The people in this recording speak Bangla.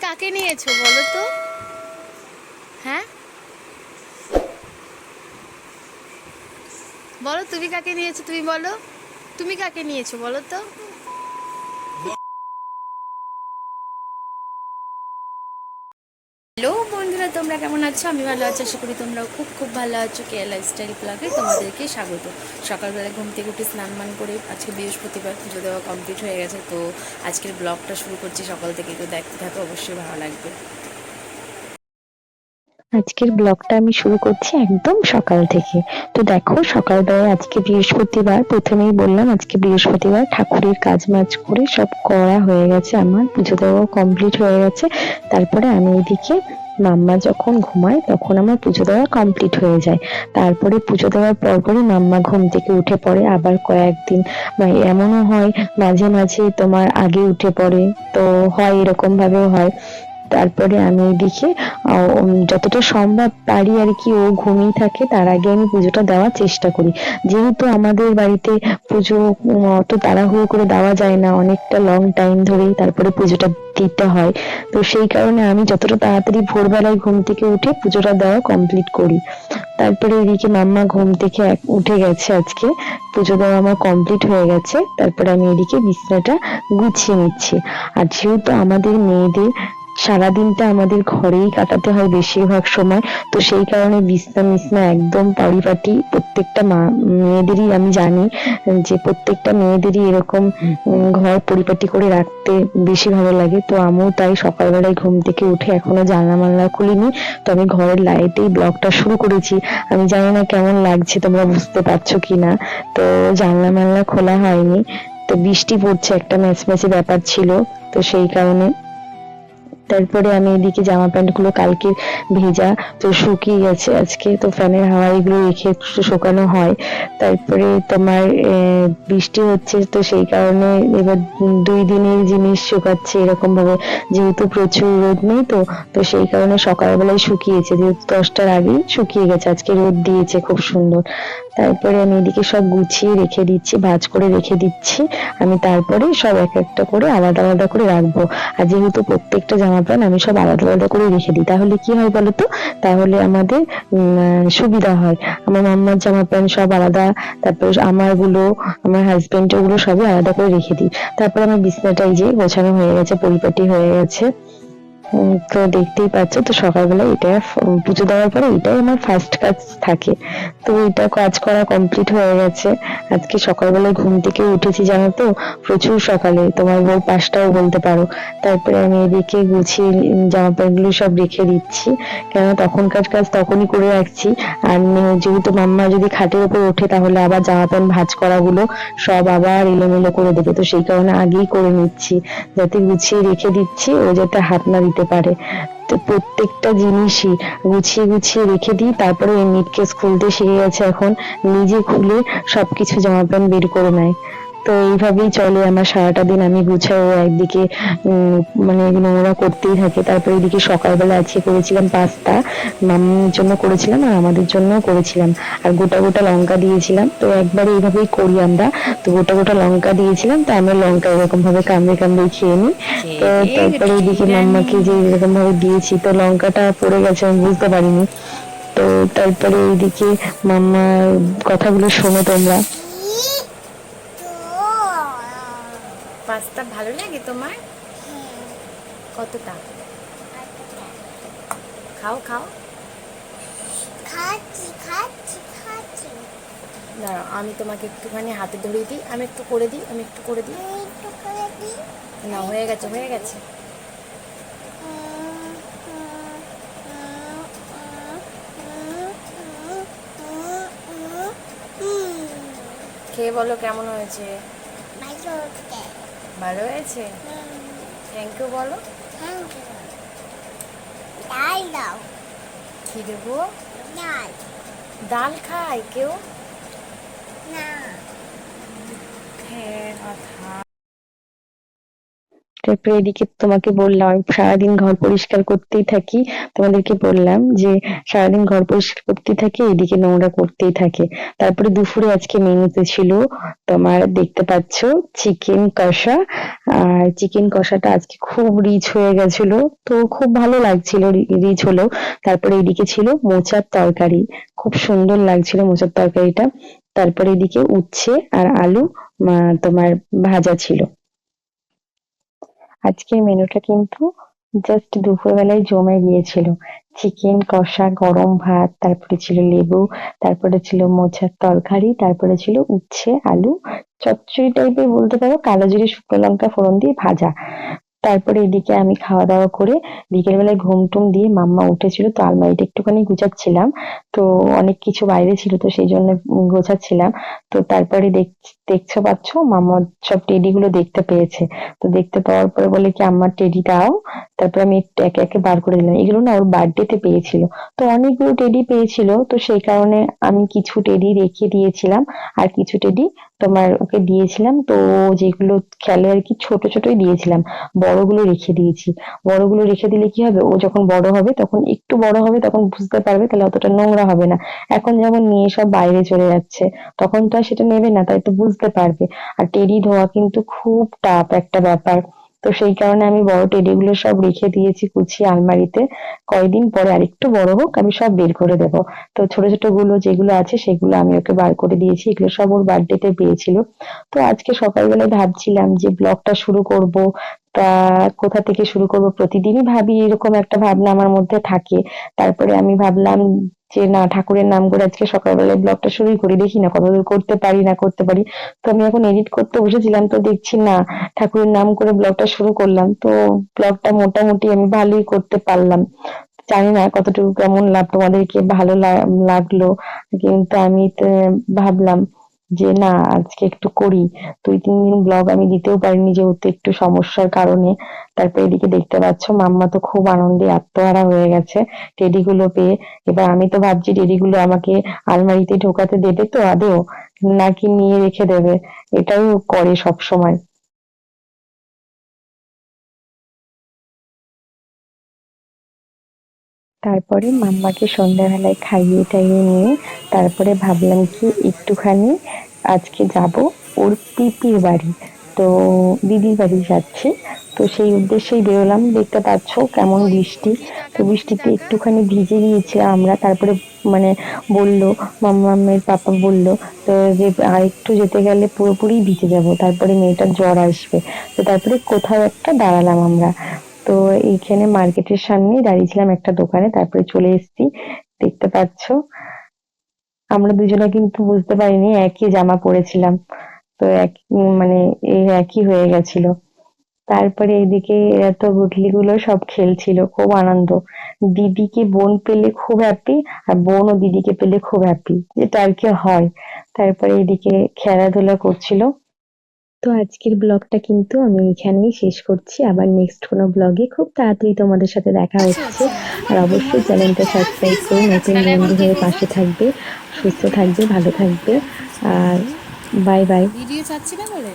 কাকে নিয়েছো বলো তো? হ্যাঁ, বলো তুমি কাকে নিয়েছো, তুমি বলো, তুমি কাকে নিয়েছো বলো তো? হ্যালো বন্ধুরা, তোমরা কেমন আছো? আমি ভালো আছি, আশা করি তোমরাও খুব খুব ভালো আছো। কে লাইফস্টাইল ব্লগে তোমাদেরকে স্বাগত। সকালবেলা ঘুম থেকে উঠে স্নান মান করে আজকে বৃহস্পতিবার, পুজো দেওয়া কমপ্লিট হয়ে গেছে। তো আজকের ব্লগটা শুরু করছি সকাল থেকে, তো দেখতে থাকো, অবশ্যই ভালো লাগবে। আজকের ব্লগটা আমি শুরু করছি একদম সকাল থেকে। তো দেখো, সকালবেলায় আজকে বৃহস্পতিবার, প্রথমেই বললাম আজকে বৃহস্পতিবার, ঠাকুরের কাজ মাজ করে সব করা হয়ে গেছে, আমার পুজো দেওয়া কমপ্লিট হয়ে গেছে। তারপরে আমি এদিকে মাম্মা যখন ঘুমায় তখন আমার পুজো দেওয়া কমপ্লিট হয়ে যায়। তারপরে পুজো দেওয়ার পরপরই মাম্মা ঘুম থেকে উঠে পড়ে। আবার কয়েকদিন এমনও হয় মাঝে মাঝে তোমার আগে উঠে পড়ে, তো হয় এরকম ভাবেও হয়। তারপরে আমি এদিকে যতটা সম্ভব পারি আর কি, ও ঘুমিয়ে থাকে তার আগে আমি পুজোটা দেওয়ার চেষ্টা করি। যেহেতু আমাদের বাড়িতে পুজো অত তাড়াহুড়ো করে দেওয়া যায় না, অনেকটা লং টাইম ধরেই তারপরে পুজোটা দিতে হয়। তো সেই কারণে আমি যতটা তাড়াতাড়ি ভোরবেলায় ঘুম থেকে উঠে পুজোটা দেওয়া কমপ্লিট করি। তারপরে এদিকে মাম্মা ঘুম থেকে উঠে গেছে, আজকে পুজো দেওয়া আমার কমপ্লিট হয়ে গেছে। তারপরে আমি এদিকে বিছানাটা গুছিয়ে নিচ্ছি। আর যেহেতু আমাদের মেয়েদের সারাদিনটা আমাদের ঘরেই কাটাতে হয় বেশিরভাগ সময়, তো সেই কারণে বিছনা মিছনা একদম পরিপাটি প্রত্যেকটা মেয়েদেরই, আমি জানি যে প্রত্যেকটা মেয়েদেরই এরকম ঘর পরিপাটি করে রাখতে বেশি ভালো লাগে। তো আমিও তাই সকালবেলায় ঘুম থেকে উঠে এখনো জানলা মানলা খুলিনি, তো আমি ঘরের লাইটেই ব্লগটা শুরু করেছি। আমি জানি না কেমন লাগছে, তোমরা বুঝতে পারছো কিনা। তো জানলা মানলা খোলা হয়নি, তো বৃষ্টি পড়ছে, একটা ম্যাচম্যাচে ব্যাপার ছিল, তো সেই কারণে। তারপরে আমি এদিকে জামা প্যান্ট গুলো কালকে ভেজা, তো শুকিয়ে গেছে আজকে, তো ফ্যানের হাওয়া এগুলো রেখে একটু শুকানো হয়। তারপরে তোমার বৃষ্টি হচ্ছে, তো সেই কারণে এবার 2 দিনের জিনিস শুকাচ্ছে এরকম ভাবে, যেহেতু প্রচুর রোদ নেই। তো তো সেই কারণে সকালবেলায় শুকিয়েছে, যেহেতু 10টার আগেই শুকিয়ে গেছে, আজকে রোদ দিয়েছে খুব সুন্দর। তারপরে আমি এদিকে সব গুছিয়ে রেখে দিচ্ছি, ভাঁজ করে রেখে দিচ্ছি। আমি তারপরে সব এক একটা করে আলাদা আলাদা করে রাখবো। আর যেহেতু প্রত্যেকটা জামা প্যান্ট আমি সব আলাদা আলাদা করে রেখে দিই, তাহলে কি হয় বলতো, তাহলে আমাদের সুবিধা হয়। আমার মাম্মার জামা প্যান্ট সব আলাদা, তারপর আমার গুলো, আমার হাজবেন্ডের গুলো সবই আলাদা করে রেখে দিই। তারপর আমার বিছনাটা এই যে গোছানো হয়ে গেছে, পরিপাটি হয়ে গেছে। তো দেখতেই পাচ্ছ, তো সকালবেলা এটা পুজো দেওয়ার পরে এটাই আমার ফার্স্ট কাজ থাকে। তো এটা কাজ করা কমপ্লিট হয়ে গেছে। আজকে সকালবেলায় ঘুম থেকে উঠেছি জানো তো, প্রচুর সকালে, তোমার ভোর 5টাও বলতে পারো। তারপরে আমি এদিকে গুছিয়ে জামা প্যান্ট গুলো সব রেখে দিচ্ছি, কেন তখনকার কাজ তখনই করে রাখছি। আর যেহেতু মাম্মা যদি খাটের উপর ওঠে তাহলে আবার জামা প্যান্ট ভাঁজ করা গুলো সব আবার এলোমেলো করে দেবে, তো সেই কারণে আগেই করে নিচ্ছি, যাতে গুছিয়ে রেখে দিচ্ছি, ও যাতে হাত না দিতে পারে। তো প্রত্যেকটা জিনিসই গুছিয়ে গুছিয়ে রেখে দিই। তারপরে ওই মিটকেস খুলতে শিখে গেছে এখন, নিজে খুলে সবকিছু জামা প্যান্ট বের করে নেয়। তো এইভাবেই চলে আমার সারাটা দিন, আমি গুছাই, ও একদিকে মানে নোংরা করতেই থাকে। তারপরে এদিকে সকালবেলা আজকে করেছিলাম পাস্তা, মাম্মির জন্য করেছিলাম আর আমাদের জন্য করেছিলাম। আর গোটা গোটা লঙ্কা দিয়েছিলাম, তো একবারে এইভাবেই করি আমরা। তো গোটা গোটা লঙ্কা দিয়েছিলাম, তো আমরা লঙ্কা এরকম ভাবে কামড়ে কামড়ে খেয়ে নিই। তো তারপরে এদিকে মাম্মাকে যে এরকম ভাবে দিয়েছি, তো লঙ্কাটা পড়ে গেছে, আমি বুঝতে পারিনি। তো তারপরে এইদিকে মাম্মার কথাগুলো শোনো তোমরা। পাস্তা ভালো লাগে তোমার? কতটা? খাও খাও। দাঁড়াও, আমি তোমাকে একটুখানি হাতে ধরিয়ে দিই, আমি একটু করে দিই, আমি একটু করে দিই। না, হয়ে গেছে হয়ে গেছে। খেয়ে বলো কেমন হয়েছে। ভালো হয়েছে, থ্যাংক ইউ বলো। কি দেবো? ডাল খায় কেউ? হ্যাঁ কথা। তারপরে এদিকে তোমাকে বললাম আমি সারাদিন ঘর পরিষ্কার করতেই থাকি, তোমাদেরকে বললাম যে সারাদিন ঘর পরিষ্কার করতেই থাকে, এদিকে নোংরা করতেই থাকে। তারপরে দুপুরে আজকে মেনুতে ছিল তোমার দেখতে পাচ্ছ চিকেন কষা। আর চিকেন কষাটা আজকে খুব রিচ হয়ে গেছিল, তো খুব ভালো লাগছিল রিচ হলেও। তারপরে এদিকে ছিল মোচার তরকারি, খুব সুন্দর লাগছিল মোচার তরকারিটা। তারপরে এদিকে উচ্ছে আর আলু তোমার ভাজা ছিল। আজকের মেনুটা কিন্তু জাস্ট দুপুরবেলায় জমে গিয়েছিল। চিকেন কষা, গরম ভাত, তারপরে ছিল লেবু, তারপরে ছিল মোচার তরকারি, তারপরে ছিল উচ্ছে আলু চচ্চড়ি টাইপের বলতে পারো, কালো জিরে শুকনো লঙ্কা ফোড়ন দিয়ে ভাজা। তারপরে এদিকে আমি খাওয়া দাওয়া করে বিকেল বেলায় ঘুম টুম দিয়ে মাম্মা উঠেছিল, তো আলমারিটা একটুখানি গুছাচ্ছিলাম। তো অনেক কিছু বাইরে ছিল, তো সেই জন্য গোছাচ্ছিলাম। তো তারপরে দেখছো পাচ্ছ মাম্মা সব টেডি গুলো দেখতে পেয়েছে। তো দেখতে পাওয়ার পরে বলে কি আমার টেডি দাও। তারপরে আমি একটু একে একে বার করে দিলাম, এগুলো না ওর বার্থডে তে পেয়েছিল। তো অনেকগুলো টেডি পেয়েছিল, তো সেই কারণে আমি কিছু টেডি রেখে দিয়েছিলাম, আর কিছু টেডি তোমার ওকে দিয়েছিলাম। তো ও যেগুলো খেলে আর কি ছোট ছোটই দিয়েছিলাম, বড়গুলো রেখে দিয়েছি। বড়গুলো রেখে দিলে কি হবে, ও যখন বড় হবে তখন একটু বড় হবে তখন বুঝতে পারবে, তাহলে অতটা নোংরা হবে না। এখন যেমন নিয়ে সব বাইরে চলে যাচ্ছে, তখন তো আর সেটা নেবে না, তাই তো বুঝতে পারবে। আর টেডি ধোয়া কিন্তু খুব টাফ একটা ব্যাপার। তো সেই কারণে আমি বড় টেডি গুলো সব রেখে দিয়েছি গুছিয়ে আলমারিতে। কয়দিন পরে আরেকটু বড় হোক আমি সব বের করে দেব। তো ছোট ছোট গুলো যেগুলো আছে সেগুলো আমি ওকে বার করে দিয়েছি, এগুলো সব ওর বার্থডে তে পেয়েছিল। তো আজকে সকালবেলায় ভাবছিলাম যে ব্লগটা শুরু করব, তা কোথা থেকে শুরু করব, প্রতিদিনই ভাবি, এরকম একটা ভাবনা আমার মধ্যে থাকে। তারপরে আমি ভাবলাম যে না, ঠাকুরের নাম করে আজকে সকালবেলায় ব্লগটা শুরুই করি, দেখি না কতদূর করতে পারি না করতে পারি। তো আমি এখন এডিট করতে বসেছিলাম, তো দেখছি না ঠাকুরের নাম করে ব্লগটা শুরু করলাম, তো ব্লগটা মোটামুটি আমি ভালোই করতে পারলাম। জানি না কতটুকু কেমন তোমাদেরকে ভালো লাগলো, কিন্তু আমি তো ভাবলাম যে না আজকে একটু করি। 2-3 দিন ব্লগ আমি দিতেও পারিনি যেহেতু একটু সমস্যার কারণে। তারপরে এদিকে দেখতে পাচ্ছ মাম্মা তো খুব আনন্দে আত্মহারা হয়ে গেছে টেডি গুলো পেয়ে। এবার আমি তো ভাবছি টেডি গুলো আমাকে আলমারিতে ঢোকাতে দেবে তো আদৌ, নাকি নিয়ে রেখে দেবে, এটাই ও করে সব সময়। তারপরে মাম্মাকে সন্ধ্যাবেলায় খাইয়ে টাইয়ে নিয়ে তারপরে ভাবলাম কি একটুখানি আজকে যাব ওর পিপির বাড়ি। তো দিদির বাড়ি যাচ্ছি, তো সেই উদ্দেশ্যেই বেরোলাম। দেখতে পাচ্ছ কেমন বৃষ্টি, তো বৃষ্টিতে একটুখানি ভিজে গিয়েছি আমরা। তারপরে মানে বলল, মাম্মামের পাপা বলল তো যে আর একটু যেতে গেলে পুরোপুরি ভিজে যাব, তারপরে মেয়েটার জ্বর আসবে। তো তারপরে কোথাও একটা দাঁড়ালাম আমরা। তো এইখানে মার্কেটের সামনেই দাঁড়িয়েছিলাম একটা দোকানে, তারপরে চলে এসেছি। দেখতে পাচ্ছ আমরা দুজনে কিন্তু বুঝতে পারিনি একই জামা পরেছিলাম। তো এক মানে এই একই হয়ে গেছিল। তারপরে এদিকে এরা তো গুটলি গুলো সব খেলছিল, খুব আনন্দ। দিদিকে বোন পেলে খুব হ্যাপি, আর বোন ও দিদিকে পেলে খুব হ্যাপি, যেটা আর কি হয়। তারপরে এদিকে খেলাধুলা করছিল। তো আজকের ব্লগটা কিন্তু আমি এখানেই শেষ করছি, আবার নেক্সট কোনো ব্লগে খুব তাড়াতাড়ি তোমাদের সাথে দেখা আচ্ছা হচ্ছে। আচ্ছা। আর অবশ্যই চ্যানেলটা সাবস্ক্রাইব করে নতুন তাহলে এখন বন্ধু কি হয়ে করবো? পাশে থাকবে। সুস্থ থাকবে, ভালো থাকবে। আর বাই বাই। ভিডিও চাচ্ছি না বলে